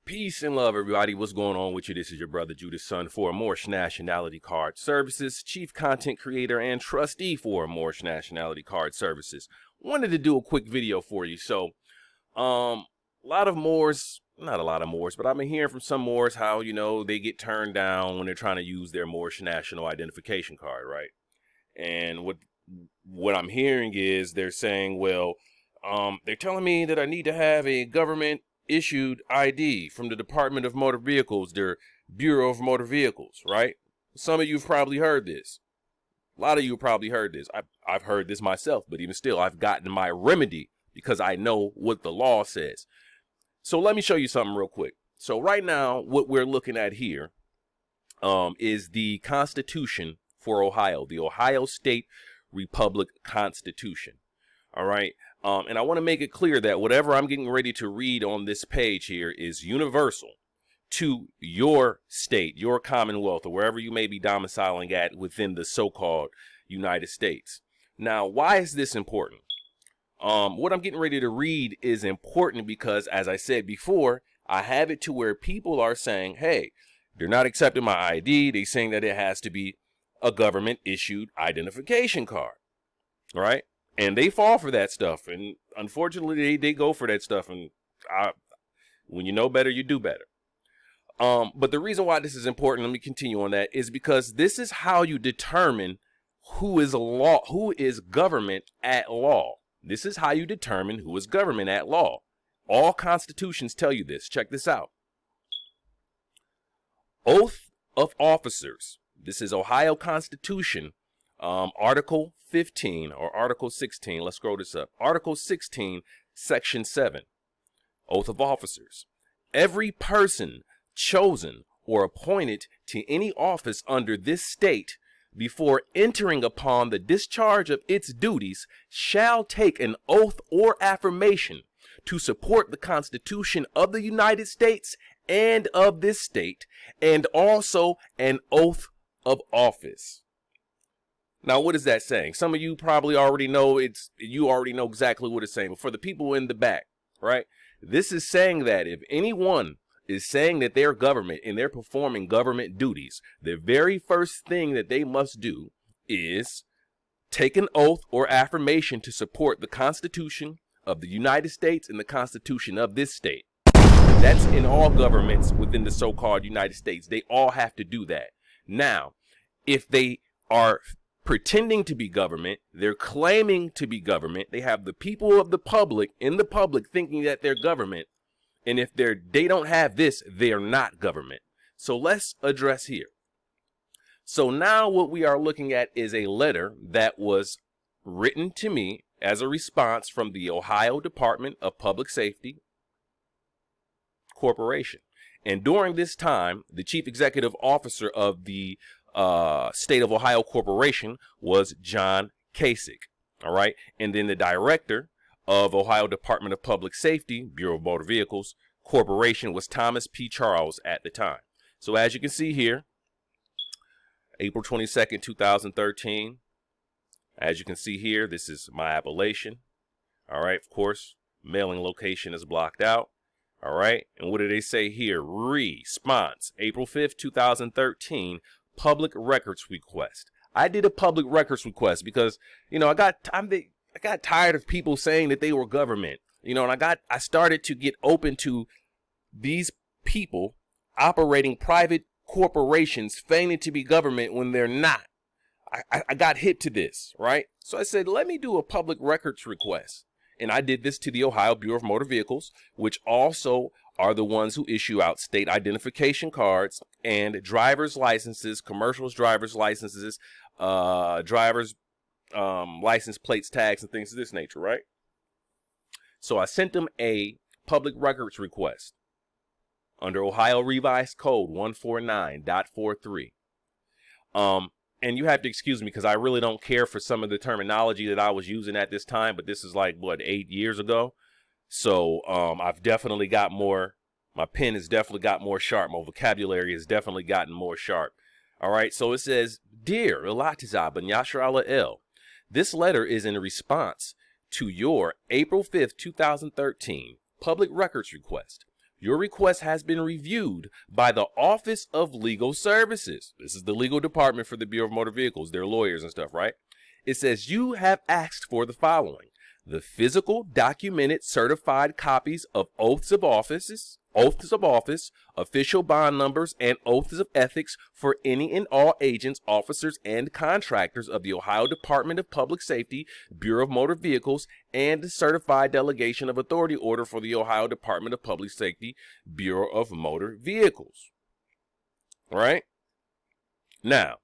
Peace and love, everybody. What's going on with you? This is your brother Judas Son for Moorish Nationality Card Services, Chief Content Creator and Trustee for Moorish Nationality Card Services. Wanted to do a quick video for you. So, a lot of Moors, not a lot of Moors, but I've been hearing from some Moors how, they get turned down when they're trying to use their Moorish National Identification Card, right? And what I'm hearing is they're saying, well, they're telling me that I need to have a government issued ID from the Department of Motor Vehicles, their Bureau of Motor Vehicles, right? Some of you have probably heard this. A lot of you have probably heard this. I've heard this myself, but even still, I've gotten my remedy because I know what the law says. So let me show you something real quick. So right now, what we're looking at here is the Constitution for Ohio, the Ohio State Republic Constitution. All right. And I want to make it clear that whatever I'm getting ready to read on this page here is universal to your state, your commonwealth, or wherever you may be domiciling at within the so-called United States. Now, why is this important? What I'm getting ready to read is important because, as I said before, I have it to where people are saying, hey, they're not accepting my ID. They're saying that it has to be a government issued identification card. All right. And they fall for that stuff. And unfortunately, they go for that stuff. And when you know better, you do better. But the reason why this is important, let me continue on that, is because this is how you determine who is government at law. This is how you determine who is government at law. All constitutions tell you this. Check this out. Oath of officers. This is Ohio Constitution, Article 15 or Article 16. Let's scroll this up. Article 16, Section 7. Oath of officers. Every person chosen or appointed to any office under this state before entering upon the discharge of its duties shall take an oath or affirmation to support the Constitution of the United States and of this state, and also an oath of office. Now, what is that saying? Some of you probably already know you already know exactly what it's saying. But for the people in the back, right? This is saying that if anyone is saying that they're government and they're performing government duties, the very first thing that they must do is take an oath or affirmation to support the Constitution of the United States and the Constitution of this state. That's in all governments within the so-called United States. They all have to do that. Now, if they are pretending to be government, they're claiming to be government, they have the people of the public in the public thinking that they're government, and if they don't have this, they're not government. So let's address here. So now what we are looking at is a letter that was written to me as a response from the Ohio Department of Public Safety Corporation. And during this time, the chief executive officer of the State of Ohio Corporation was John Kasich. All right. And then the director of Ohio Department of Public Safety, Bureau of Motor Vehicles Corporation, was Thomas P. Charles at the time. So as you can see here, April 22nd, 2013. As you can see here, this is my appellation. All right. Of course, mailing location is blocked out. All right. And what do they say here? Response, April 5th, 2013. Public records request. I did a public records request because, I got tired of people saying that they were government, and I started to get open to these people operating private corporations feigning to be government when they're not. I got hit to this, right? So I said, let me do a public records request. And I did this to the Ohio Bureau of Motor Vehicles, which also are the ones who issue out state identification cards and driver's licenses, commercial driver's licenses, driver's license plates, tags, and things of this nature, right? So I sent them a public records request under Ohio Revised Code 149.43. And you have to excuse me because I really don't care for some of the terminology that I was using at this time, but this is like, 8 years ago? So I've definitely got more, my pen has definitely got more sharp. My vocabulary has definitely gotten more sharp. All right, so it says, Dear Elatiza Ben Yashar El, this letter is in response to your April 5th, 2013 public records request. Your request has been reviewed by the Office of Legal Services. This is the legal department for the Bureau of Motor Vehicles. They're lawyers and stuff, right? It says you have asked for the following: the physical, documented, certified copies of oaths of office, official bond numbers, and oaths of ethics for any and all agents, officers, and contractors of the Ohio Department of Public Safety, Bureau of Motor Vehicles, and the certified delegation of authority order for the Ohio Department of Public Safety, Bureau of Motor Vehicles. All right? Now,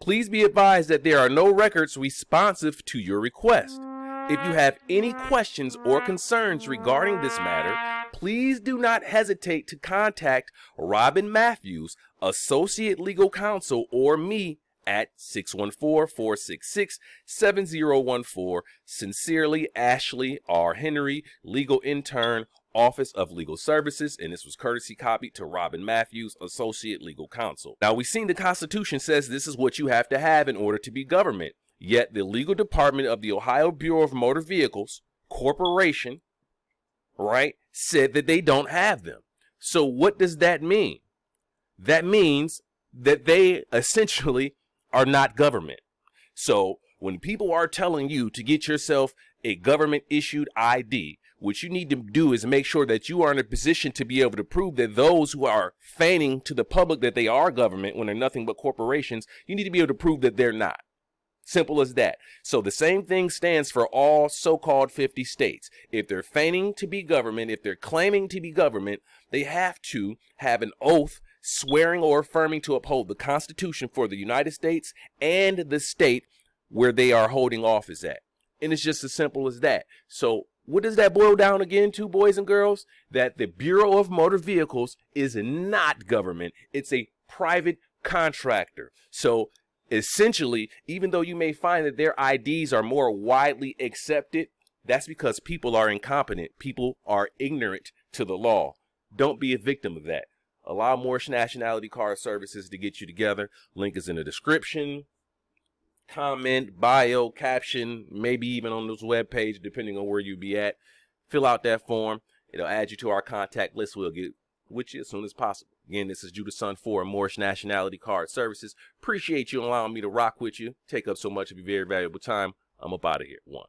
please be advised that there are no records responsive to your request. If you have any questions or concerns regarding this matter, please do not hesitate to contact Robin Matthews, Associate Legal Counsel, or me at 614-466-7014. Sincerely, Ashley R. Henry, Legal Intern, Office of Legal Services, and this was courtesy copied to Robin Matthews, Associate Legal Counsel. Now, we've seen the Constitution says this is what you have to have in order to be government. Yet the legal department of the Ohio Bureau of Motor Vehicles Corporation, right, said that they don't have them. So what does that mean? That means that they essentially are not government. So when people are telling you to get yourself a government issued ID, what you need to do is make sure that you are in a position to be able to prove that those who are feigning to the public that they are government when they're nothing but corporations, you need to be able to prove that they're not. Simple as that. So the same thing stands for all so-called 50 states. If they're feigning to be government, if they're claiming to be government, they have to have an oath swearing or affirming to uphold the Constitution for the United States and the state where they are holding office at. And it's just as simple as that. So what does that boil down again to, boys and girls? That the Bureau of Motor Vehicles is not government. It's a private contractor. So essentially, even though you may find that their IDs are more widely accepted, that's because people are incompetent. People are ignorant to the law. Don't be a victim of that. Allow Moorish Nationality Card Services to get you together. Link is in the description, comment, bio, caption, maybe even on this webpage, depending on where you be at. Fill out that form. It'll add you to our contact list. We'll get with you as soon as possible. Again, this is Judah Son for Moorish Nationality Card Services. Appreciate you allowing me to rock with you. Take up so much of your very valuable time. I'm up out of here. One.